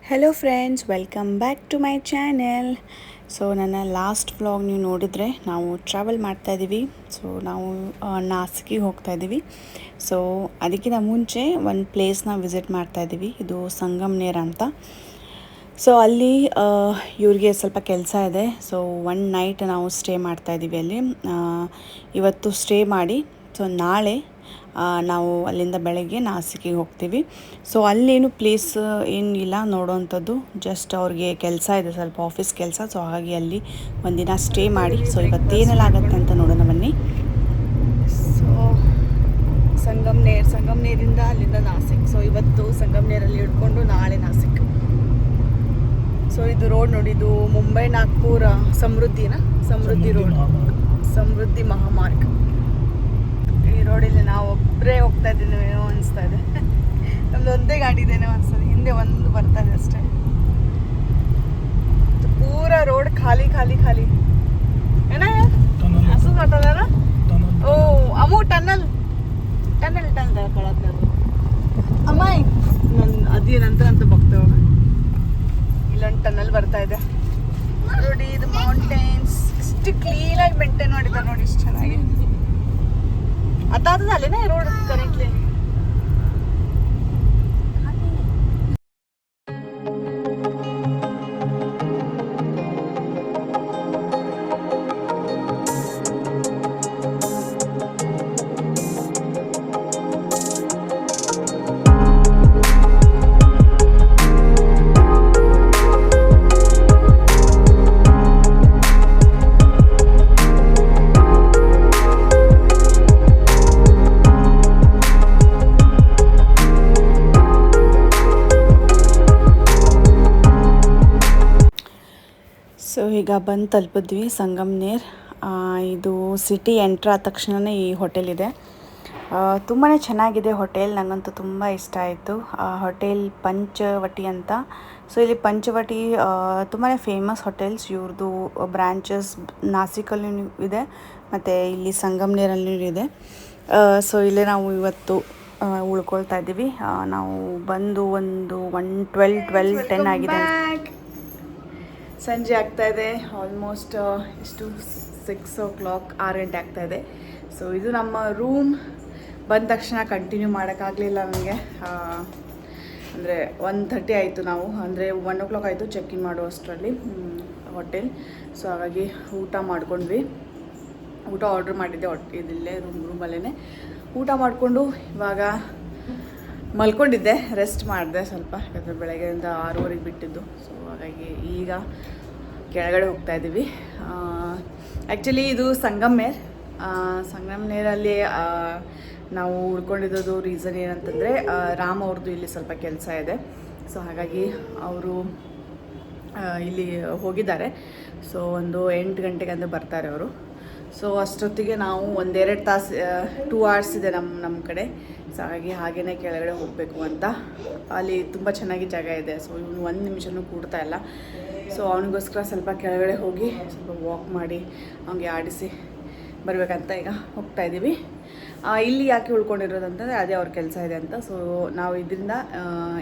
Hello friends, welcome back to my channel. So ನನ್ನ last vlog ನೀವು ನೋಡಿದರೆ ನಾವು ಟ್ರಾವೆಲ್ ಮಾಡ್ತಾಯಿದ್ದೀವಿ. ಸೊ ನಾವು ನಾಸಿಕಿಗೆ ಹೋಗ್ತಾಯಿದ್ದೀವಿ. ಸೊ ಅದಕ್ಕಿಂತ ಮುಂಚೆ ಒಂದು ಪ್ಲೇಸ್ನ ವಿಸಿಟ್ ಮಾಡ್ತಾಯಿದ್ದೀವಿ. ಇದು ಸಂಗಮ್ನೇರ್ ಅಂತ. ಸೊ ಅಲ್ಲಿ ಇವ್ರಿಗೆ ಸ್ವಲ್ಪ ಕೆಲಸ ಇದೆ. ಸೊ 1 ನೈಟ್ ನಾವು ಸ್ಟೇ ಮಾಡ್ತಾಯಿದ್ದೀವಿ ಅಲ್ಲಿ. ಇವತ್ತು ಸ್ಟೇ ಮಾಡಿ ಸೊ ನಾಳೆ ನಾವು ಅಲ್ಲಿಂದ ಬೆಳಗ್ಗೆ ನಾಸಿಕಿಗೆ ಹೋಗ್ತೀವಿ. ಸೊ ಅಲ್ಲೇನು ಪ್ಲೇಸ್ ಏನಿಲ್ಲ ನೋಡೋವಂಥದ್ದು, ಜಸ್ಟ್ ಅವ್ರಿಗೆ ಕೆಲಸ ಇದೆ, ಸ್ವಲ್ಪ ಆಫೀಸ್ ಕೆಲಸ. ಸೊ ಹಾಗಾಗಿ ಅಲ್ಲಿ ಒಂದಿನ ಸ್ಟೇ ಮಾಡಿ ಸೊ ಇವತ್ತೇನೆಲ್ಲ ಆಗುತ್ತೆ ಅಂತ ನೋಡೋಣ ಬನ್ನಿ. ಸೊ ಸಂಗಮ್ನೇರಿಂದ ಅಲ್ಲಿಂದ ನಾಸಿಕ್. ಸೊ ಇವತ್ತು ಸಂಗಮ್ನೇರಲ್ಲಿ ಹಿಡ್ಕೊಂಡು ನಾಳೆ ನಾಸಿಕ್. ಸೊ ಇದು ರೋಡ್ ನೋಡಿ, ಇದು ಮುಂಬೈ ನಾಗ್ಪುರ ಸಮೃದ್ಧಿ ರೋಡ್, ಸಮೃದ್ಧಿ ಮಹಾಮಾರ್ಗ. ಈ ರೋಡಲ್ಲಿ ನಾವು ಒಬ್ಬರೇ ಹೋಗ್ತಾ ಇದ್ದೀನೇನೋ ಅನಿಸ್ತಾ ಇದೆ. ನಮ್ದು ಒಂದೇ ಗಾಡಿ ಇದೇನೋ ಅನಿಸ್ತದೆ, ಹಿಂದೆ ಒಂದು ಬರ್ತಾ ಇದೆ ಅಷ್ಟೇ. ಪೂರ ರೋಡ್ ಖಾಲಿ ಏನ ಹಸು ಕಟ್ಟಲ್ಲ. ಓ ಅಮ್ಮು ಟನಲ್ ಕಳತ್ ಅಮ್ಮಾಯಿ ಅದೇನಂತ ಬಗ್ತೇವ. ಇಲ್ಲೊಂದು ಟನಲ್ ಬರ್ತಾ ಇದೆ ನೋಡಿ. ಇದು ಮೌಂಟೇನ್ಸ್ ಇಷ್ಟು ಕ್ಲೀನಾಗಿ ಮೇಂಟೈನ್ ಮಾಡಿದ್ದಾರೆ ನೋಡಿ, ಇಷ್ಟು ಚೆನ್ನಾಗಿ. आता झाले ना रोड करेक्टली. ಸೊ ಈಗ ಬಂದು ತಲುಪಿದ್ವಿ ಸಂಗಮ್ನೇರ್. ಇದು ಸಿಟಿ ಎಂಟ್ರ್ ಆದ ತಕ್ಷಣವೇ ಈ ಹೋಟೆಲ್ ಇದೆ. ತುಂಬಾ ಚೆನ್ನಾಗಿದೆ ಹೋಟೆಲ್, ನನಗಂತೂ ತುಂಬ ಇಷ್ಟ ಆಯಿತು. ಹೋಟೆಲ್ ಪಂಚವಟಿ ಅಂತ. ಸೊ ಇಲ್ಲಿ ಪಂಚವಟಿ ತುಂಬಾ ಫೇಮಸ್ ಹೋಟೆಲ್ಸ್. ಇವ್ರದ್ದು ಬ್ರ್ಯಾಂಚಸ್ ನಾಸಿಕಲ್ಲೂ ಇದೆ ಮತ್ತು ಇಲ್ಲಿ ಸಂಗಮ್ನೇರಲ್ಲೂ ಇದೆ. ಸೊ ಇಲ್ಲೇ ನಾವು ಇವತ್ತು ಉಳ್ಕೊಳ್ತಾ ಇದ್ದೀವಿ. ನಾವು ಬಂದು ಒಂದು 12:10 ಆಗಿದೆ. ಸಂಜೆ ಆಗ್ತಾಯಿದೆ, ಆಲ್ಮೋಸ್ಟ್ ಇಷ್ಟು 6 o'clock, 6 ಗಂಟೆ ಆಗ್ತಾಯಿದೆ. ಸೊ ಇದು ನಮ್ಮ ರೂಮ್. ಬಂದ ತಕ್ಷಣ ಕಂಟಿನ್ಯೂ ಮಾಡೋಕ್ಕಾಗಲಿಲ್ಲ ನನಗೆ. ಅಂದರೆ 1:30 ಆಯಿತು, ನಾವು ಅಂದರೆ 1 o'clock ಆಯಿತು ಚೆಕ್ ಇನ್ ಮಾಡುವಷ್ಟರಲ್ಲಿ ಹೋಟೆಲ್. ಸೊ ಹಾಗಾಗಿ ಊಟ ಮಾಡ್ಕೊಂಡ್ವಿ. ಊಟ ಆರ್ಡ್ರ್ ಮಾಡಿದ್ದೆ ಇದಿಲ್ಲೇ ರೂಮಲ್ಲೇ ಊಟ ಮಾಡಿಕೊಂಡು ಇವಾಗ ಮಲ್ಕೊಂಡಿದ್ದೆ, ರೆಸ್ಟ್ ಮಾಡಿದೆ ಸ್ವಲ್ಪ. ಯಾಕಂದರೆ ಬೆಳಗ್ಗೆಯಿಂದ 6:30 ಬಿಟ್ಟಿದ್ದು. ಸೊ ಹಾಗಾಗಿ ಈಗ ಕೆಳಗಡೆ ಹೋಗ್ತಾ ಇದ್ದೀವಿ. ಆ್ಯಕ್ಚುಲಿ ಇದು ಸಂಗಮ್ನೇರಲ್ಲಿ ನಾವು ಉಳ್ಕೊಂಡಿದ್ದು ರೀಸನ್ ಏನಂತಂದರೆ ರಾಮ್ ಅವ್ರದ್ದು ಇಲ್ಲಿ ಸ್ವಲ್ಪ ಕೆಲಸ ಇದೆ. ಸೊ ಹಾಗಾಗಿ ಅವರು ಇಲ್ಲಿ ಹೋಗಿದ್ದಾರೆ. ಸೊ ಒಂದು 8 ಗಂಟೆಗೆ ಅಂದರೆ ಬರ್ತಾರೆ ಅವರು. ಸೊ ಅಷ್ಟೊತ್ತಿಗೆ ನಾವು 1-2 ತಾಸು 2 hours ಇದೆ ನಮ್ಮ ಕಡೆ. ಸೊ ಹಾಗೇ ಕೆಳಗಡೆ ಹೋಗಬೇಕು ಅಂತ. ಅಲ್ಲಿ ತುಂಬ ಚೆನ್ನಾಗಿ ಜಾಗ ಇದೆ. ಸೊ ಇವನು 1 ನಿಮಿಷನೂ ಕೂಡ್ತಾ ಇಲ್ಲ. ಸೊ ಅವನಿಗೋಸ್ಕರ ಸ್ವಲ್ಪ ಕೆಳಗಡೆ ಹೋಗಿ ಸ್ವಲ್ಪ ವಾಕ್ ಮಾಡಿ ಅವನಿಗೆ ಆಡಿಸಿ ಬರಬೇಕಂತ ಈಗ ಹೋಗ್ತಾ ಇದ್ದೀವಿ. ಇಲ್ಲಿ ಯಾಕೆ ಉಳ್ಕೊಂಡಿರೋದಂತಂದರೆ ಅದೇ ಅವ್ರ ಕೆಲಸ ಇದೆ ಅಂತ. ಸೊ ನಾವು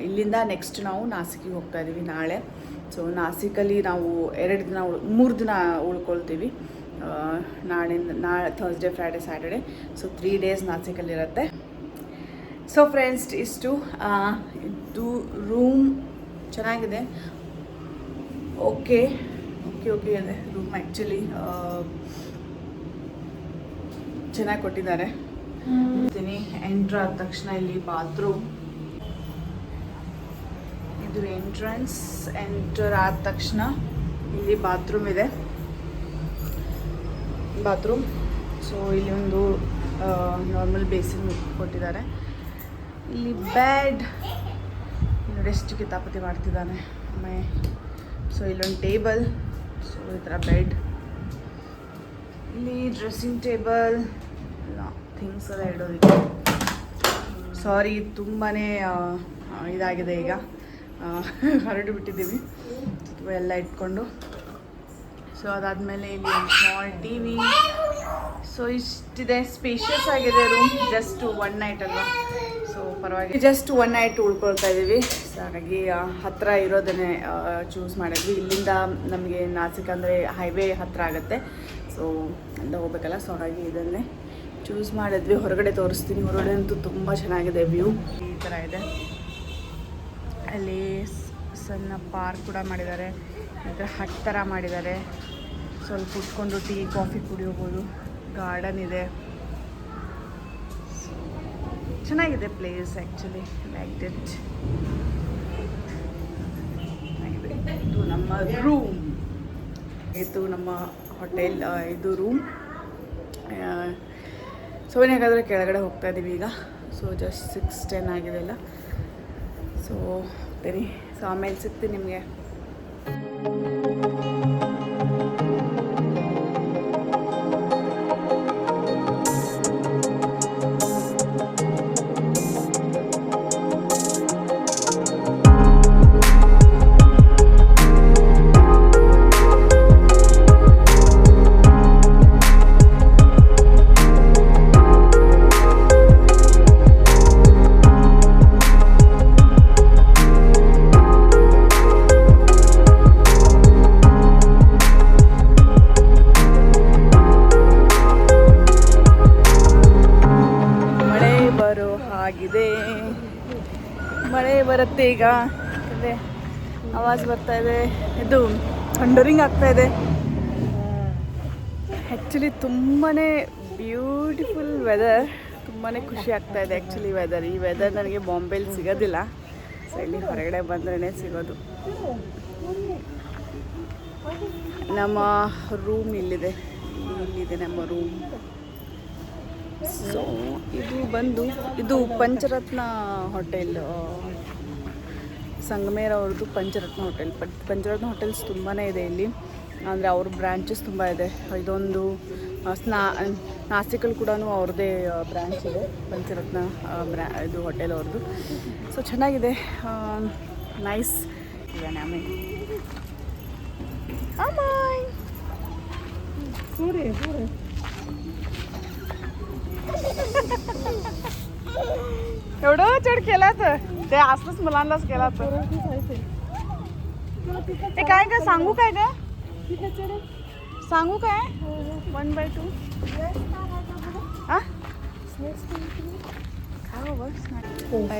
ಇಲ್ಲಿಂದ ನೆಕ್ಸ್ಟ್ ನಾವು ನಾಸಿಕಿಗೆ ಹೋಗ್ತಾ ಇದ್ದೀವಿ ನಾಳೆ. ಸೊ ನಾಸಿಕಲ್ಲಿ ನಾವು 3 ದಿನ ಉಳ್ಕೊಳ್ತೀವಿ. ನಾಳೆ Thursday, Friday, Saturday. So 3 days ನಾಸಿಕಲ್ಲಿರುತ್ತೆ. ಸೊ ಫ್ರೆಂಡ್ಸ್, ಇಷ್ಟು ಇದು ರೂಮ್ ಚೆನ್ನಾಗಿದೆ. ಓಕೆ ಇದೆ ರೂಮ್. ಆ್ಯಕ್ಚುಲಿ ಚೆನ್ನಾಗಿ ಕೊಟ್ಟಿದ್ದಾರೆ. ಎಂಟ್ರ್ ಆದ ತಕ್ಷಣ ಇಲ್ಲಿ ಬಾತ್ರೂಮ್. ಇದು ಎಂಟರ್ ಆದ ತಕ್ಷಣ ಇಲ್ಲಿ ಬಾತ್ರೂಮ್ ಇದೆ. ಸೊ ಇಲ್ಲಿ ಒಂದು ನಾರ್ಮಲ್ ಬೇಸಿನ್ ಕೊಟ್ಟಿದ್ದಾರೆ. ಇಲ್ಲಿ ಬೆಡ್ ನೋಡಿ, ಎಷ್ಟು ಕಿತಾಪತಿ ಮಾಡ್ತಿದ್ದಾನೆ ಆಮೇಲೆ. ಸೊ ಇಲ್ಲೊಂದು ಟೇಬಲ್. ಸೊ ಈ ಥರ ಬೆಡ್, ಇಲ್ಲಿ ಡ್ರೆಸ್ಸಿಂಗ್ ಟೇಬಲ್, ಥಿಂಗ್ಸ್ ಎಲ್ಲ ಇಡೋದಕ್ಕೆ. ಸಾರಿ, ತುಂಬಾ ಇದಾಗಿದೆ ಈಗ, ಹರಡು ಬಿಟ್ಟಿದ್ದೀವಿ ಎಲ್ಲ ಇಟ್ಕೊಂಡು. ಸೊ ಅದಾದಮೇಲೆ ಇಲ್ಲಿ ಒಂದು ಸ್ಮಾಲ್ ಟಿ ವಿ. ಸೊ ಇಷ್ಟಿದೆ, ಸ್ಪೇಷಿಯಸ್ ಆಗಿದೆ ರೂಮ್. ಜಸ್ಟ್ 1 ನೈಟ್ ಅಲ್ವಾ, ಸೊ ಪರವಾಗಿ ಜಸ್ಟ್ 1 ನೈಟ್ ಉಳ್ಕೊಳ್ತಾ ಇದ್ದೀವಿ. ಸೊ ಹಾಗಾಗಿ ಹತ್ತಿರ ಇರೋದನ್ನೇ ಚೂಸ್ ಮಾಡಿದ್ವಿ. ಇಲ್ಲಿಂದ ನಮಗೆ ನಾಸಿಕ್ ಅಂದರೆ ಹೈವೇ ಹತ್ತಿರ ಆಗುತ್ತೆ, ಸೊ ಅಲ್ಲ ಹೋಗ್ಬೇಕಲ್ಲ. ಸೊ ಹಾಗಾಗಿ ಇದನ್ನೇ ಚೂಸ್ ಮಾಡಿದ್ವಿ. ಹೊರಗಡೆ ತೋರಿಸ್ತೀನಿ. ಹೊರಗಡೆ ಅಂತೂ ತುಂಬ ಚೆನ್ನಾಗಿದೆ ವ್ಯೂ. ಈ ಥರ ಇದೆ. ಅಲ್ಲಿ ಸಣ್ಣ ಪಾರ್ಕ್ ಕೂಡ ಮಾಡಿದ್ದಾರೆ, ಮತ್ತು ಹಟ್ ಥರ ಮಾಡಿದ್ದಾರೆ. ಸ್ವಲ್ಪ ಕುತ್ಕೊಂಡು ಟೀ ಕಾಫಿ ಕುಡಿಯೋಬೋದು. ಗಾರ್ಡನ್ ಇದೆ, ಚೆನ್ನಾಗಿದೆ ಪ್ಲೇಸ್. Actually like it. ಇದು ನಮ್ಮ ರೂಮ್, ಇದು ನಮ್ಮ ಹೋಟೆಲ್, ಇದು ರೂಮ್. ಸೊ ಏನಾಗಾದರೆ ಕೆಳಗಡೆ ಹೋಗ್ತಾ ಇದ್ದೀವಿ ಈಗ. ಸೊ ಜಸ್ಟ್ 6:10 ಆಗಿದೆ ಅಲ್ಲ. ಸೊ ಹೋಗ್ತೀನಿ. ಸೊ ಆಮೇಲೆ ಸಿಗ್ತೀನಿ ನಿಮಗೆ. ಮಳೆ ಬರುತ್ತೆ ಈಗ. ಯಾಕಂದರೆ ಆವಾಜ್ ಬರ್ತಾ ಇದೆ, ಇದು ಥಂಡರಿಂಗ್ ಆಗ್ತಾ ಇದೆ. ಆ್ಯಕ್ಚುಲಿ ತುಂಬಾ ಬ್ಯೂಟಿಫುಲ್ ವೆದರ್, ತುಂಬಾ ಖುಷಿ ಆಗ್ತಾ ಇದೆ ಆ್ಯಕ್ಚುಲಿ ವೆದರ್. ಈ ವೆದರ್ ನನಗೆ ಬಾಂಬೆಲಿ ಸಿಗೋದಿಲ್ಲ. ಸೊ ಇಲ್ಲಿ ಹೊರಗಡೆ ಬಂದ್ರೇ ಸಿಗೋದು. ನಮ್ಮ ರೂಮ್ ಇಲ್ಲಿದೆ ನಮ್ಮ ರೂಮ್. ಸೊ ಇದು ಪಂಚರತ್ನ ಹೋಟೆಲ್, ಸಂಗಮೇರ್ ಅವ್ರದ್ದು ಪಂಚರತ್ನ ಹೋಟೆಲ್. ಪಂಚರತ್ನ ಹೋಟೆಲ್ಸ್ ತುಂಬಾ ಇದೆ ಇಲ್ಲಿ, ಅಂದರೆ ಅವ್ರ ಬ್ರ್ಯಾಂಚಸ್ ತುಂಬ ಇದೆ. ಇದೊಂದು ನಾಸಿಕಲ್ಲಿ ಕೂಡ ಅವ್ರದ್ದೇ ಬ್ರ್ಯಾಂಚ್ ಇದೆ, ಪಂಚರತ್ನ ಇದು ಹೋಟೆಲ್ ಅವ್ರದ್ದು. ಸೊ ಚೆನ್ನಾಗಿದೆ, ನೈಸ್. एवढं चढ केलात ते असलंच मुलांनाच केलात. ते काय काय सांगू काय का सांगू काय 1/2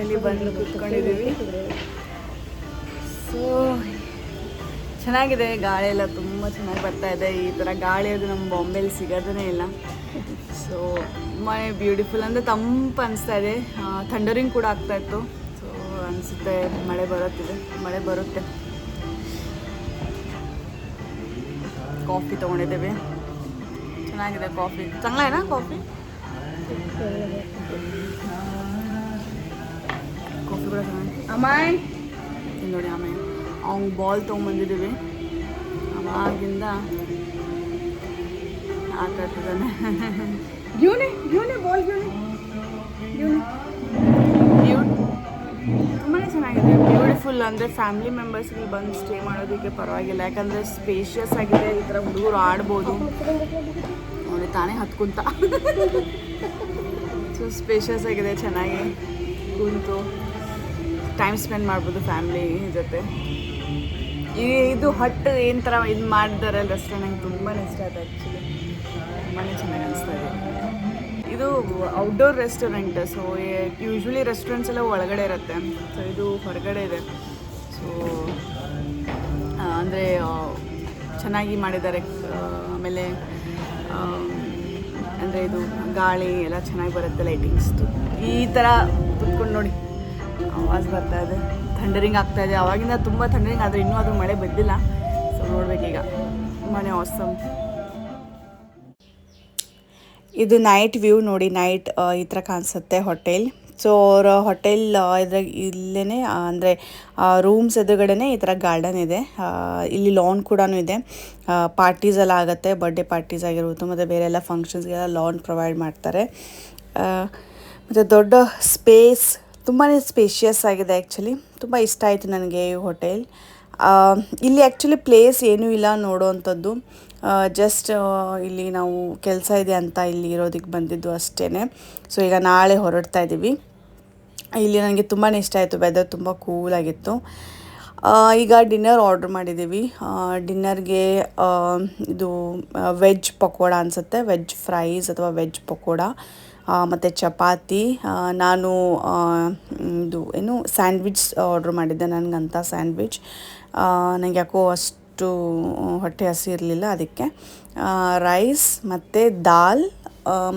ಇಲ್ಲಿ ಬಂದು ಕೂತ್ಕೊಂಡಿದ್ದೀವಿ. ಸೊ ಚೆನ್ನಾಗಿದೆ, ಗಾಳಿ ಎಲ್ಲ ತುಂಬ ಚೆನ್ನಾಗಿ ಬರ್ತಾ ಇದೆ. ಈ ಥರ ಗಾಳಿ ಅದು ನಮ್ಮ ಬಾಂಬೆಲಿ ಸಿಗೋದೇ ಇಲ್ಲ. ಸೊ ತುಂಬಾ ಬ್ಯೂಟಿಫುಲ್, ಅಂದರೆ ತಂಪು ಅನಿಸ್ತಾ ಇದೆ. ಥಂಡರಿಂಗ್ ಕೂಡ ಆಗ್ತಾಯಿತ್ತು. ಸೊ ಅನಿಸುತ್ತೆ ಮಳೆ ಬರುತ್ತೆ. ಕಾಫಿ ತೊಗೊಂಡಿದ್ದೇವೆ, ಚೆನ್ನಾಗಿದೆ ಕಾಫಿ. ಚಂಗ್ಲಾಯ್ನಾ ಕಾಫಿ ಕೂಡ ಚೆನ್ನಾಗಿ. ಅಮ್ಮಾಯ್ ನೋಡಿ, ಆಮೇಲೆ ಅವ್ನು ಬಾಲ್ ತೊಗೊಂಬಂದಿದ್ದೀವಿ. ಅವಾಗಿಂದ ಆಟ ಆಡ್ತಿದ್ದಾನೆ. ಇವನೇ ಬಾಲ್ ತುಂಬಾ ಚೆನ್ನಾಗಿದೆ, ಬ್ಯೂಟಿಫುಲ್. ಅಂದರೆ ಫ್ಯಾಮಿಲಿ ಮೆಂಬರ್ಸ್ಗೆ ಬಂದು ಸ್ಟೇ ಮಾಡೋದಕ್ಕೆ ಪರವಾಗಿಲ್ಲ, ಯಾಕಂದರೆ ಸ್ಪೇಷಿಯಸ್ ಆಗಿದೆ. ಈ ಥರ ಹುಡುಗರು ಆಡ್ಬೋದು. ನೋಡಿ ತಾನೇ ಹತ್ಕೊಂತ. ಸೊ ಸ್ಪೇಷಿಯಸ್ ಆಗಿದೆ, ಚೆನ್ನಾಗಿ ಕೂತು ಟೈಮ್ ಸ್ಪೆಂಡ್ ಮಾಡ್ಬೋದು ಫ್ಯಾಮಿಲಿ ಜೊತೆ. ಇದು ಹಟ್ ಏನು ಥರ ಇದು ಮಾಡಿದ್ದಾರೆ ರೆಸ್ಟೋರೆಂಟ್, ನಂಗೆ ತುಂಬಾ ಇಷ್ಟ ಆಯ್ತು ಆ್ಯಕ್ಚುಲಿ. ತುಂಬಾ ಚೆನ್ನಾಗಿ ಅನಿಸ್ತಾ ಇದೆ. ಇದು outdoor restaurant. So usually restaurants ಎಲ್ಲ ಒಳಗಡೆ ಇರುತ್ತೆ, ಸೊ ಇದು ಹೊರಗಡೆ ಇದೆ. ಸೊ ಅಂದರೆ ಚೆನ್ನಾಗಿ ಮಾಡಿದ್ದಾರೆ. ಆಮೇಲೆ ಅಂದರೆ ಇದು ಗಾಳಿ ಎಲ್ಲ ಚೆನ್ನಾಗಿ ಬರುತ್ತೆ, ಲೈಟಿಂಗ್ಸ್ದು. ಈ ಥರ ಕುತ್ಕೊಂಡು ನೋಡಿ, ಆವಾಜ್ ಬರ್ತಾ ಇದೆ, ಥಂಡರಿಂಗ್ ಆಗ್ತಾ ಇದೆ. ಆವಾಗಿಂದ ತುಂಬ ಥಂಡರಿಂಗ್, ಆದರೆ ಇನ್ನೂ ಅದು ಮಳೆ ಬಂದಿಲ್ಲ. ಸೊ ನೋಡ್ಬೇಕೀಗ. ತುಂಬಾ ಆಸಮ್. ಇದು ನೈಟ್ ವ್ಯೂ ನೋಡಿ. ನೈಟ್ ಈ ಥರ ಕಾಣಿಸುತ್ತೆ ಹೋಟೆಲ್. ಸೊ ಅವರ ಹೋಟೆಲ್ ಇದ್ರಾಗ ಇಲ್ಲೇ ಅಂದರೆ ರೂಮ್ಸ್ ಎದುರುಗಡೆ ಈ ಥರ ಗಾರ್ಡನ್ ಇದೆ. ಇಲ್ಲಿ ಲಾನ್ ಕೂಡ ಇದೆ. ಪಾರ್ಟೀಸ್ ಎಲ್ಲ ಆಗುತ್ತೆ, ಬರ್ಡೇ ಪಾರ್ಟೀಸ್ ಆಗಿರ್ಬೋದು, ಮತ್ತು ಬೇರೆ ಎಲ್ಲ ಫಂಕ್ಷನ್ಸ್ಗೆಲ್ಲ ಲಾನ್ ಪ್ರೊವೈಡ್ ಮಾಡ್ತಾರೆ. ಮತ್ತು ದೊಡ್ಡ ಸ್ಪೇಸ್, ತುಂಬಾ ಸ್ಪೇಷಿಯಸ್ ಆಗಿದೆ. ಆ್ಯಕ್ಚುಲಿ ತುಂಬ ಇಷ್ಟ ಆಯಿತು ನನಗೆ ಈ ಹೋಟೆಲ್. ಇಲ್ಲಿ ಆ್ಯಕ್ಚುಲಿ ಪ್ಲೇಸ್ ಏನೂ ಇಲ್ಲ ನೋಡೋವಂಥದ್ದು. ಜಸ್ಟ್ ಇಲ್ಲಿ ನಾವು ಕೆಲಸ ಇದೆ ಅಂತ ಇಲ್ಲಿ ಇರೋದಕ್ಕೆ ಬಂದಿದ್ದು ಅಷ್ಟೇ. ಸೊ ಈಗ ನಾಳೆ ಹೊರಡ್ತಾ ಇದ್ದೀವಿ. ಇಲ್ಲಿ ನನಗೆ ತುಂಬಾ ಇಷ್ಟ ಆಯಿತು, ವೆದರ್ ತುಂಬ ಕೂಲಾಗಿತ್ತು. ಈಗ ಡಿನ್ನರ್ ಆರ್ಡ್ರ್ ಮಾಡಿದ್ದೀವಿ. ಡಿನ್ನರ್ಗೆ ಇದು ವೆಜ್ ಪಕೋಡ ಅನಿಸುತ್ತೆ, ವೆಜ್ ಫ್ರೈಸ್ ಅಥವಾ ವೆಜ್ ಪಕೋಡ ಮತ್ತು ಚಪಾತಿ. ನಾನು ಇದು ಏನು ಸ್ಯಾಂಡ್ವಿಚ್ ಆರ್ಡ್ರ್ ಮಾಡಿದ್ದೆ, ನನಗಂತ ಸ್ಯಾಂಡ್ವಿಚ್. ನನಗೆ ಯಾಕೋ ಅಷ್ಟು ಹೊಟ್ಟೆ ಹಸಿ ಇರಲಿಲ್ಲ, ಅದಕ್ಕೆ ರೈಸ್ ಮತ್ತು ದಾಲ್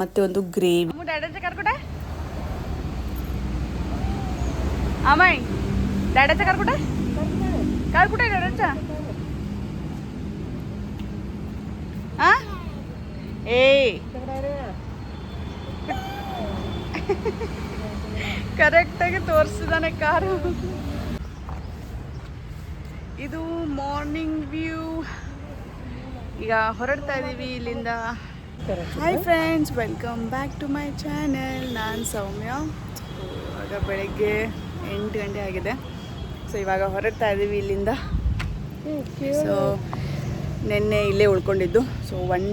ಮತ್ತು ಒಂದು ಗ್ರೇವಿ. आमाई डॅडाचा कार कुठे डॅडाचा ए ಕರೆಕ್ಟಾಗಿ ತೋರಿಸಿದಾನೆ ಕಾರು. ಇದು ಮಾರ್ನಿಂಗ್ ವ್ಯೂ. ಈಗ ಹೊರಡ್ತಾ ಇದ್ದೀವಿ ಇಲ್ಲಿಂದ. Hi friends, welcome back to my channel. ನಾನು ಸೌಮ್ಯ. ಇವಾಗ ಬೆಳಗ್ಗೆ 8 ಗಂಟೆ ಆಗಿದೆ. ಸೊ ಇವಾಗ ಹೊರಡ್ತಾ ಇದ್ದೀವಿ ಇಲ್ಲಿಂದ. ಸೊ ನಿನ್ನೆ ಇಲ್ಲೇ ಉಳ್ಕೊಂಡಿದ್ದು. ಸೊ 1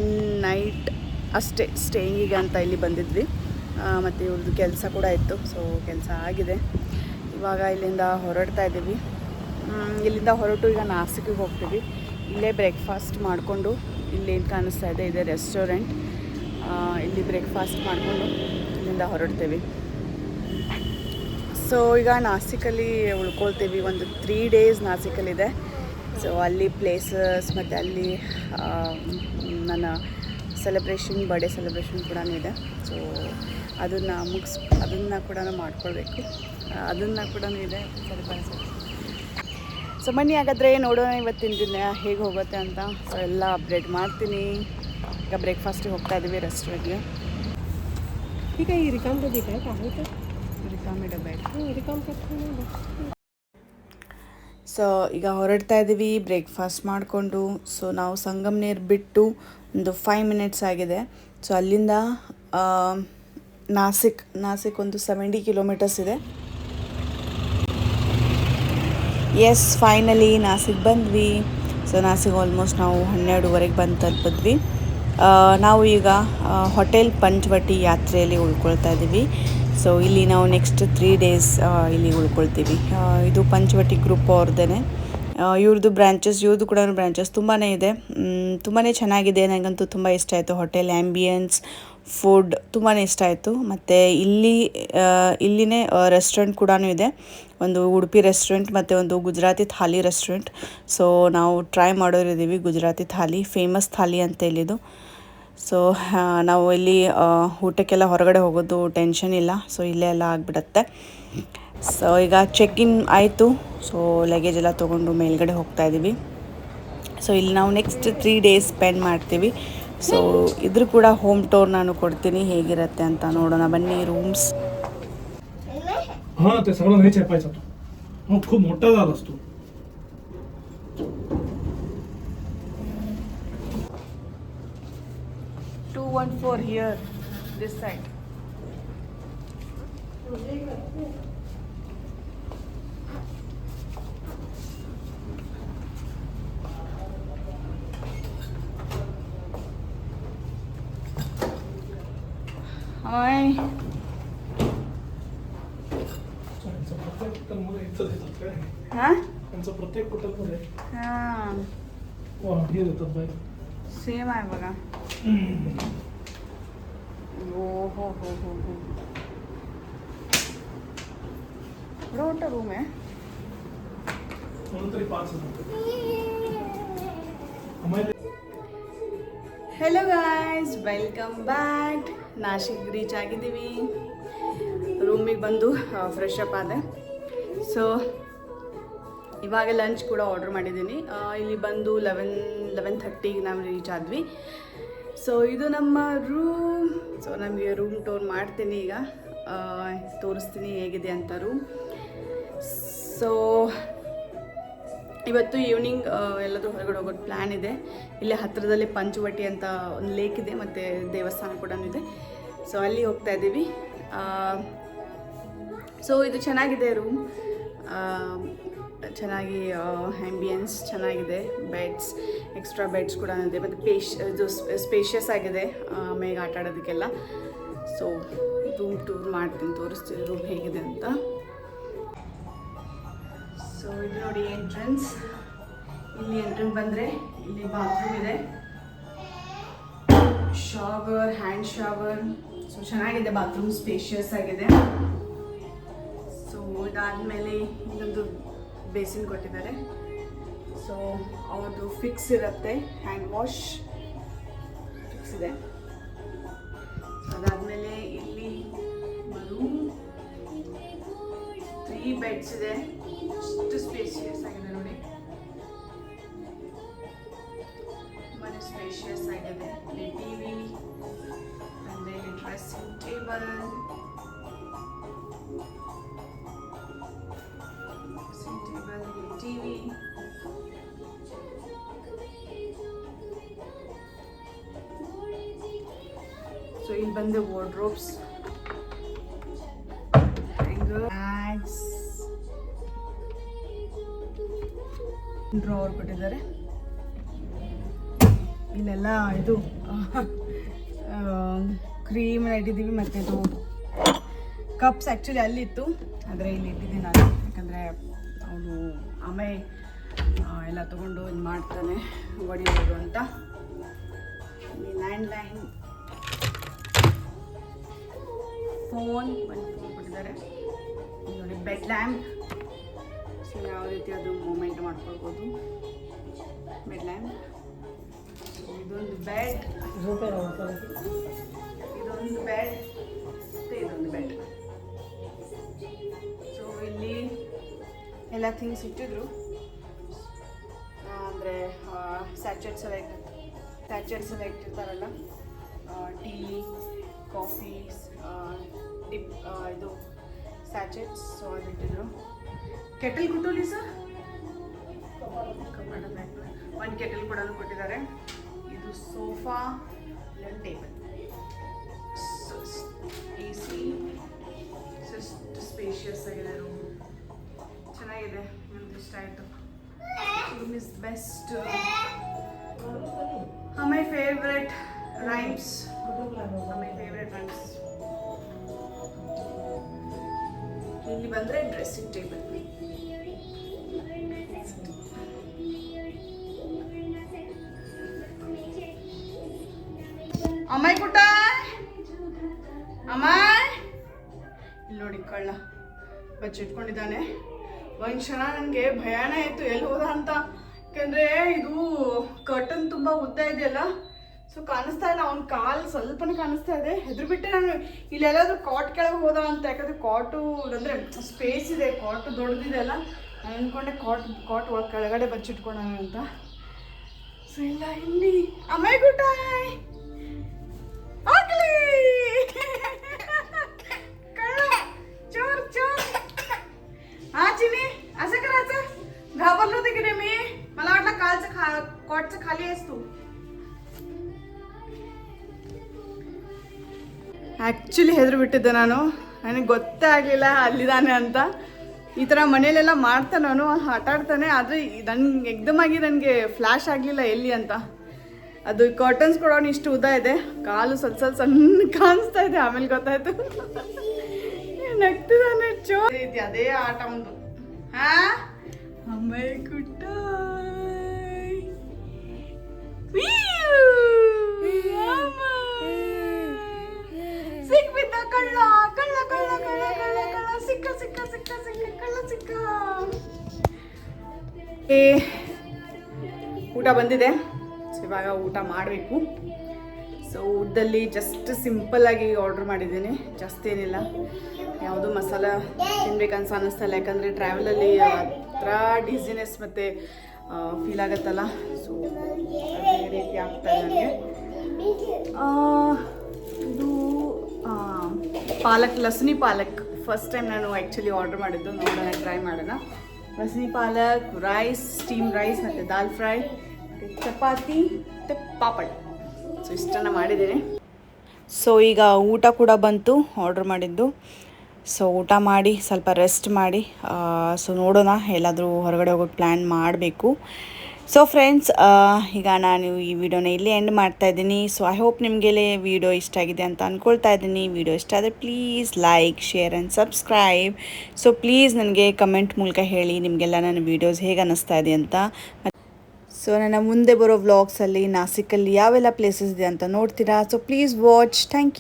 ನೈಟ್ ಅಷ್ಟೇ ಸ್ಟೇಯಿಂಗಿಗೆ ಅಂತ ಇಲ್ಲಿ ಬಂದಿದ್ವಿ. ಮತ್ತು ಇವ್ರದ್ದು ಕೆಲಸ ಕೂಡ ಇತ್ತು. ಸೊ ಕೆಲಸ ಆಗಿದೆ. ಇವಾಗ ಇಲ್ಲಿಂದ ಹೊರಡ್ತಾ ಇದ್ದೀವಿ. ಇಲ್ಲಿಂದ ಹೊರಟು ಈಗ ನಾಸಿಕಿಗೆ ಹೋಗ್ತೀವಿ. ಇಲ್ಲೇ ಬ್ರೇಕ್ಫಾಸ್ಟ್ ಮಾಡಿಕೊಂಡು, ಇಲ್ಲೇನು ಕಾಣಿಸ್ತಾ ಇದೆ ಇದೆ ರೆಸ್ಟೋರೆಂಟ್. ಇಲ್ಲಿ ಬ್ರೇಕ್ಫಾಸ್ಟ್ ಮಾಡಿಕೊಂಡು ಇಲ್ಲಿಂದ ಹೊರಡ್ತೀವಿ. ಸೊ ಈಗ ನಾಸಿಕಲ್ಲಿ ಉಳ್ಕೊಳ್ತೀವಿ. ಒಂದು 3 ಡೇಸ್ ನಾಸಿಕಲ್ಲಿದೆ. ಸೊ ಅಲ್ಲಿ ಪ್ಲೇಸಸ್ ಮತ್ತು ಅಲ್ಲಿ ನನ್ನ ಸೆಲೆಬ್ರೇಷನ್, ಬರ್ಡೇ ಸೆಲೆಬ್ರೇಷನ್ ಕೂಡ ಇದೆ. ಸೊ ಅದನ್ನು ಕೂಡ ಮಾಡ್ಕೊಳ್ಬೇಕು. ಅದನ್ನು ಕೂಡ ಇದೆ ಸೆಲೆಬ್ರೇಷನ್. ಸೊ ಬನ್ನಿ ಹಾಗಾದರೆ ನೋಡೋಣ ಇವತ್ತಿನ ದಿನ ಹೇಗೆ ಹೋಗುತ್ತೆ ಅಂತ. ಸೊ ಎಲ್ಲ ಅಪ್ಡೇಟ್ ಮಾಡ್ತೀನಿ. ಈಗ ಬ್ರೇಕ್ಫಾಸ್ಟಿಗೆ ಹೋಗ್ತಾ ಇದ್ದೀವಿ ರೆಸ್ಟೋರೆಂಟ್ಗೆ. ठीक आहे रिकाम कधी काय काय ರಿಕಾಮಿ ಡಬ್ಬೆ. रिकाम करतो. ಸೊ ಈಗ ಹೊರಡ್ತಾ ಇದ್ದೀವಿ ಬ್ರೇಕ್ಫಾಸ್ಟ್ ಮಾಡಿಕೊಂಡು. ಸೊ ನಾವು ಸಂಗಮ್ನೇರ್ ಬಿಟ್ಟು ಒಂದು 5 ಮಿನಿಟ್ಸ್ ಆಗಿದೆ. ಸೊ ಅಲ್ಲಿಂದ ನಾಸಿಕ್ ಒಂದು 70 ಕಿಲೋಮೀಟರ್ಸ್ ಇದೆ. ಎಸ್, ಫೈನಲಿ ನಾಸಿಕ್ ಬಂದ್ವಿ. ಸೊ ನಾಸಿಕ್ ಆಲ್ಮೋಸ್ಟ್ ನಾವು 12ವರೆಗೆ ಬಂದು ತಲುಪಿದ್ವಿ. ನಾವು ಈಗ ಹೋಟೆಲ್ ಪಂಚವಟಿ ಯಾತ್ರೆಯಲ್ಲಿ ಉಳ್ಕೊಳ್ತಾ ಇದ್ದೀವಿ. ಸೊ ಇಲ್ಲಿ ನಾವು ನೆಕ್ಸ್ಟ್ 3 ಡೇಸ್ ಇಲ್ಲಿ ಉಳ್ಕೊಳ್ತೀವಿ. ಇದು ಪಂಚವಟಿ ಗ್ರೂಪ್ ಅವ್ರದ್ದೇ. ಇವ್ರದ್ದು ಕೂಡ ಬ್ರಾಂಚಸ್ ತುಂಬಾ ಇದೆ. ತುಂಬಾ ಚೆನ್ನಾಗಿದೆ. ನನಗಂತೂ ತುಂಬ ಇಷ್ಟ ಆಯಿತು. ಹೋಟೆಲ್ ಆ್ಯಂಬಿಯನ್ಸ್, ಫುಡ್ ತುಂಬಾ ಇಷ್ಟ ಆಯಿತು. ಮತ್ತು ಇಲ್ಲಿನೇ ರೆಸ್ಟೋರೆಂಟ್ ಕೂಡ ಇದೆ. ಒಂದು ಉಡುಪಿ ರೆಸ್ಟೋರೆಂಟ್ ಮತ್ತು ಒಂದು ಗುಜರಾತಿ ಥಾಲಿ ರೆಸ್ಟೋರೆಂಟ್. ಸೊ ನಾವು ಟ್ರೈ ಮಾಡೋರಿದ್ದೀವಿ ಗುಜರಾತಿ ಥಾಲಿ, ಫೇಮಸ್ ಥಾಲಿ ಅಂತ ಇಲ್ಲಿದು. ಸೊ ನಾವು ಇಲ್ಲಿ ಊಟಕ್ಕೆಲ್ಲ ಹೊರಗಡೆ ಹೋಗೋದು ಟೆನ್ಷನ್ ಇಲ್ಲ. ಸೊ ಇಲ್ಲೇ ಎಲ್ಲ ಆಗಿಬಿಡತ್ತೆ. ಸೊ ಈಗ ಚೆಕ್-ಇನ್ ಆಯಿತು. ಸೊ ಲಗೇಜ್ ಎಲ್ಲ ತೊಗೊಂಡು ಮೇಲ್ಗಡೆ ಹೋಗ್ತಾ ಇದ್ದೀವಿ. ಸೊ ಇಲ್ಲಿ ನಾವು ನೆಕ್ಸ್ಟ್ 3 ಡೇಸ್ ಸ್ಪೆಂಡ್ ಮಾಡ್ತೀವಿ. ಸೊ ಇದ್ರ ಕೂಡ ಹೋಮ್ ಟೂರ್ ನಾನು ಕೊಡ್ತೀನಿ, ಹೇಗಿರುತ್ತೆ ಅಂತ ನೋಡೋಣ ಬನ್ನಿ. ರೂಮ್ಸ್ हां ते सगळं नाही छेपायचं तो. मग खूप मोठा झालास तू. 214 here, this side. Hi. हां त्यांचं प्रत्येक हॉटेलमध्ये हां हे देतात बाई. सेम आहे बघा. हो हो हो हो हो एवढा मोठा रूम आहे. म्हणून तरी 5,000. Hello guys, welcome back. Nashik reach ಆಗಿದ್ದೀವಿ. ರೂಮಿಗೆ ಬಂದು ಫ್ರೆಶ್ ಅಪ್ ಆದೆ. ಸೊ ಇವಾಗ ಲಂಚ್ ಕೂಡ ಆರ್ಡ್ರ್ ಮಾಡಿದ್ದೀನಿ. ಇಲ್ಲಿ ಬಂದು 11:30ಗೆ ನಾವು ರೀಚ್ ಆದ್ವಿ. ಸೊ ಇದು ನಮ್ಮ ರೂಮ್. ಸೊ ನಮಗೆ ರೂಮ್ ಟೂರ್ ಮಾಡ್ತೀನಿ. ಈಗ ತೋರಿಸ್ತೀನಿ ಹೇಗಿದೆ ಅಂತ ರೂಮ್. ಸೊ ಇವತ್ತು ಈವ್ನಿಂಗ್ ಎಲ್ಲಾದರೂ ಹೊರಗಡೆ ಹೋಗೋದು ಪ್ಲ್ಯಾನ್ ಇದೆ. ಇಲ್ಲೇ ಹತ್ತಿರದಲ್ಲಿ ಪಂಚವಟಿ ಅಂತ ಒಂದು ಲೇಕ್ ಇದೆ ಮತ್ತು ದೇವಸ್ಥಾನ ಕೂಡ ಇದೆ. ಸೊ ಅಲ್ಲಿ ಹೋಗ್ತಾ ಇದ್ದೀವಿ. ಸೊ ಇದು ಚೆನ್ನಾಗಿದೆ ರೂಮ್. ಚೆನ್ನಾಗಿ ಆ್ಯಂಬಿಯನ್ಸ್ ಚೆನ್ನಾಗಿದೆ. ಬೆಡ್ಸ್, ಎಕ್ಸ್ಟ್ರಾ ಬೆಡ್ಸ್ ಕೂಡ ಇದೆ, ಮತ್ತು ಇದು ಸ್ಪೇಷಿಯಸ್ ಆಗಿದೆ ಆಮೇಲೆ ಆಟ ಆಡೋದಕ್ಕೆಲ್ಲ. ಸೊ ರೂಮ್ ಟೂರ್ ಮಾಡ್ತೀನಿ, ತೋರಿಸ್ತೀನಿ ರೂಮ್ ಹೇಗಿದೆ ಅಂತ. ಸೊ ಇದು ನೋಡಿ ಎಂಟ್ರೆನ್ಸ್. ಇಲ್ಲಿ ಎಂಟ್ರೆನ್ಸ್ ಬಂದರೆ ಇಲ್ಲಿ ಬಾತ್ರೂಮ್ ಇದೆ, ಶಾವರ್, ಹ್ಯಾಂಡ್ ಶಾವರ್. ಸೊ ಚೆನ್ನಾಗಿದೆ ಬಾತ್ರೂಮ್, ಸ್ಪೇಷಿಯಸ್ ಆಗಿದೆ. ಸೊ ಇದಾದಮೇಲೆ ಇನ್ನೊಂದು ಬೇಸಿನ್ ಕೊಟ್ಟಿದ್ದಾರೆ. ಸೊ ಅವ್ರದ್ದು ಫಿಕ್ಸ್ ಇರುತ್ತೆ, ಹ್ಯಾಂಡ್ ವಾಶ್ ಫಿಕ್ಸ್ ಇದೆ. ಅದಾದಮೇಲೆ ಇಲ್ಲಿ ರೂಮ್ 3 ಬೆಡ್ಸ್ ಇದೆ, ಎಷ್ಟು ಸ್ಪೇಷಿಯಸ್ ಆಗಿದೆ ನೋಡಿ, ತುಂಬಾ ಸ್ಪೇಷಿಯಸ್ ಆಗಿದೆ. ಇಲ್ಲಿ ಟಿವಿ, ಅಂದರೆ ಇಲ್ಲಿ ಡ್ರೆಸ್ಸಿಂಗ್ ಟೇಬಲ್, ಟಿವಿ. ಸೊ ಇಲ್ಲಿ ಬಂದು ವಾರ್ಡ್ರೋಬ್ಸ್, ಬ್ಯಾಗ್ಸ್, ಡ್ರಾವರ್ ಕೊಟ್ಟಿದ್ದಾರೆ. ಇಲ್ಲೆಲ್ಲ ಇದು ಕ್ರೀಮ್ ಇಟ್ಟಿದ್ದೀವಿ, ಮತ್ತು ಇದು ಕಪ್ಸ್ ಆ್ಯಕ್ಚುಲಿ ಅಲ್ಲಿತ್ತು, ಆದರೆ ಇಲ್ಲಿ ಇಟ್ಟಿದ್ದೀನಿ ನಾನು, ಯಾಕಂದರೆ ಅವನು ಆಮೇಲೆ ಎಲ್ಲ ತೊಗೊಂಡು ಇದು ಮಾಡ್ತಾನೆ ಹೊಡಿಯೋದು ಅಂತ. ಇಲ್ಲಿ ಲ್ಯಾಂಡ್ಲೈನ್, ಫೋನ್, ಒಂದು ಫೋನ್ ಕೊಟ್ಟಿದ್ದಾರೆ ನೋಡಿ. ಬೆಡ್ ಲ್ಯಾಂಪ್, ಸೊ ಯಾವ ರೀತಿ ಅದು ಮೂಮೆಂಟ್ ಮಾಡ್ಕೊಳ್ಬೋದು. ಬೆಡ್ ಲ್ಯಾಂಪ್, ಇದೊಂದು ಬೆಡ್, ಇದೊಂದು ಬೆಡ್, ಇದೊಂದು ಬೆಡ್. ಸೊ ಇಲ್ಲಿ ಎಲ್ಲ ಥಿಂಗ್ಸ್ ಇಟ್ಟಿದ್ರು, ಅಂದರೆ ಸ್ಯಾಚೆಟ್ಸ್ ಎಲ್ಲ ಇಟ್ಟಿರ್ತಾರಲ್ಲ, ಟೀ, ಕಾಫಿ, ಡಿಪ್, ಇದು ಸ್ಯಾಚೆಟ್ಸ್. ಸೊ ಅದು ಇಟ್ಟಿದ್ರು. ಕೆಟಲ್ ಕುಟ್ಟೋಲಿ ಸರ್, ಒಂದು ಕೆಟಲ್ ಕೂಡ ಕೊಟ್ಟಿದ್ದಾರೆ. ಇದು ಸೋಫಾ, ಇಲ್ಲೊಂದು ಟೇಬಲ್, AC, ಸ್ಪೇಷಿಯಸ್ ಆಗಿದೆ ರೂಮ್, ಚೆನ್ನಾಗಿದೆ, ನನಗೆ ಇಷ್ಟ ಆಯಿತು. Room is best. My favourite rhymes, my favourite rhymes. ಇಲ್ಲಿ ಬಂದರೆ ಡ್ರೆಸ್ಸಿಂಗ್ ಟೇಬಲ್, ಅಮ್ಮಾಯಿ ಕುಟ್ಟ, ಅಮ್ಮಾಯಿ ಇಲ್ಲಿ ನೋಡಿ ಕಳ್ಳ ಬಚ್ಚಿಟ್ಕೊಂಡಿದ್ದಾನೆ. ಒಂದು ಕ್ಷಣ ನನಗೆ ಭಯನೇ ಆಯಿತು ಎಲ್ಲಿ ಹೋದ ಅಂತ, ಯಾಕೆಂದರೆ ಇದು ಕರ್ಟನ್ ತುಂಬ ಉದ್ದ ಇದೆಯಲ್ಲ, ಸೊ ಕಾಣಿಸ್ತಾ ಇಲ್ಲ, ಅವ್ನ ಕಾಲು ಸ್ವಲ್ಪನೇ ಕಾಣಿಸ್ತಾ ಇದೆ. ಹೆದರ್ಬಿಟ್ಟೆ ನಾನು, ಇಲ್ಲೆಲ್ಲಾದ್ರೂ ಕಾಟ್ ಕೆಳಗೆ ಹೋದ ಅಂತ, ಯಾಕಂದರೆ ಕಾಟು ಅಂದರೆ ಸ್ಪೇಸ್ ಇದೆ, ಕಾಟು ದೊಡ್ಡದಿದೆ ಅಲ್ಲ, ನಾನು ಅಂದ್ಕೊಂಡೆ ಕಾಟ್ ಕೆಳಗಡೆ ಬಚ್ಚಿಟ್ಕೊಳ್ಳೋಣ ಅಂತ. ಸೊ ಇಲ್ಲ, ಇಲ್ಲಿ ಅಮ್ಮಾಯಿ ಗುಟ್ಟಾಯ್ चोर चोर हा चिनी असं करायचं. घाबरलो होते की रे मी, मला वाटलं कॉटचं खाली आहेस तू. ಆ್ಯಕ್ಚುಲಿ ಹೆದರ್ಬಿಟ್ಟಿದ್ದೆ ನಾನು, ನನಗೆ ಗೊತ್ತೇ ಆಗಲಿಲ್ಲ ಅಲ್ಲಿದ್ದಾನೆ ಅಂತ. ಈ ಥರ ಮನೇಲೆಲ್ಲ ಮಾಡ್ತಾನೆ ಅವನು, ಆಟ ಆಡ್ತಾನೆ, ಆದರೆ ನನಗೆ ಎಕ್ದಮಾಗಿ ನನಗೆ ಫ್ಲ್ಯಾಶ್ ಆಗಲಿಲ್ಲ ಎಲ್ಲಿ ಅಂತ. ಅದು ಕರ್ಟನ್ಸ್ ಕೂಡ ಇಷ್ಟು ಉದ್ದ ಇದೆ, ಕಾಲು ಸ್ವಲ್ಪ ಸಣ್ಣ ಕಾಣಿಸ್ತಾ ಇದೆ, ಆಮೇಲೆ ಗೊತ್ತಾಯ್ತು. ನಗ್ತಿದ್ದಾನೆ ಚೋ ರೀತಿ, ಅದೇ ಆಟ ಒಂದು. ಹಾ ಅಮ್ಮಯ್ಯ ಕುಟ್ಟ ಸಿಕ್ಬಿದ್ದ ಕಳ್ಳ, ಕಳ್ಳ ಕಳ್ಳ ಕಳ್ಳ ಕಳ್ಳ ಕಳ್ಳ, ಸಿಕ್ಕ ಸಿಕ್ಕ ಸಿಕ್ಕ ಸಿಕ್ಕ ಕಳ್ಳ ಸಿಕ್ಕ. ಊಟ ಬಂದಿದೆ, ಇವಾಗ ಊಟ ಮಾಡಬೇಕು. ಸೊ ಊಟದಲ್ಲಿ ಜಸ್ಟ್ ಸಿಂಪಲ್ಲಾಗಿ ಆರ್ಡ್ರ್ ಮಾಡಿದ್ದೀನಿ, ಜಾಸ್ತಿ ಏನಿಲ್ಲ. ಯಾವುದೂ ಮಸಾಲ ತಿನ್ಬೇಕನ್ಸ ಅನ್ನಿಸ್ತಲ್ಲ, ಯಾಕಂದರೆ ಟ್ರಾವೆಲಲ್ಲಿ ಹತ್ರ ಡಿಸಿನೆಸ್ ಮತ್ತು ಫೀಲ್ ಆಗುತ್ತಲ್ಲ, ಸೊ ಅದೇ ರೀತಿ ಆಗ್ತಾಯಿದೆ ನನಗೆ. ಇದು ಪಾಲಕ್, ಲಸಣಿ ಪಾಲಕ್ ಫಸ್ಟ್ ಟೈಮ್ ನಾನು ಆ್ಯಕ್ಚುಲಿ ಆರ್ಡ್ರ್ ಮಾಡಿದ್ದು, ನೋಡೋಣ ಟ್ರೈ ಮಾಡೋಣ. ಲಸಣಿ ಪಾಲಕ್, ರೈಸ್, ಸ್ಟೀಮ್ ರೈಸ್, ಮತ್ತು ದಾಲ್ ಫ್ರೈ, ಚಪಾತಿ ಮತ್ತು ಪಾಪಡ್. ಸೊ ಇಷ್ಟನ್ನು ಮಾಡಿದ್ದೀನಿ. ಸೊ ಈಗ ಊಟ ಕೂಡ ಬಂತು, ಆರ್ಡ್ರ್ ಮಾಡಿದ್ದು. ಸೊ ಊಟ ಮಾಡಿ ಸ್ವಲ್ಪ ರೆಸ್ಟ್ ಮಾಡಿ ಸೊ ನೋಡೋಣ ಎಲ್ಲಾದರೂ ಹೊರಗಡೆ ಹೋಗೋಕ್ಕೆ ಪ್ಲ್ಯಾನ್ ಮಾಡಬೇಕು. ಸೊ ಫ್ರೆಂಡ್ಸ್, ಈಗ ನಾನು ಈ ವಿಡಿಯೋನ ಇಲ್ಲಿ ಎಂಡ್ ಮಾಡ್ತಾ ಇದ್ದೀನಿ. ಸೊ ಐ ಹೋಪ್ ನಿಮಗೆ ವಿಡಿಯೋ ಇಷ್ಟ ಆಗಿದೆ ಅಂತ ಅಂದ್ಕೊಳ್ತಾ ಇದ್ದೀನಿ. ವಿಡಿಯೋ ಇಷ್ಟ ಆದರೆ please like, share and subscribe. So please ನನಗೆ ಕಮೆಂಟ್ ಮೂಲಕ ಹೇಳಿ ನಿಮಗೆಲ್ಲ ನನ್ನ ವೀಡಿಯೋಸ್ ಹೇಗೆ ಅನ್ನಿಸ್ತಾ ಇದೆ ಅಂತ. ಸೊ ನನ್ನ ಮುಂದೆ ಬರೋ ವ್ಲಾಗ್ಸಲ್ಲಿ ನಾಸಿಕಲ್ಲಿ ಯಾವೆಲ್ಲ ಪ್ಲೇಸಸ್ ಇದೆ ಅಂತ ನೋಡ್ತೀರಾ. So please watch. Thank you.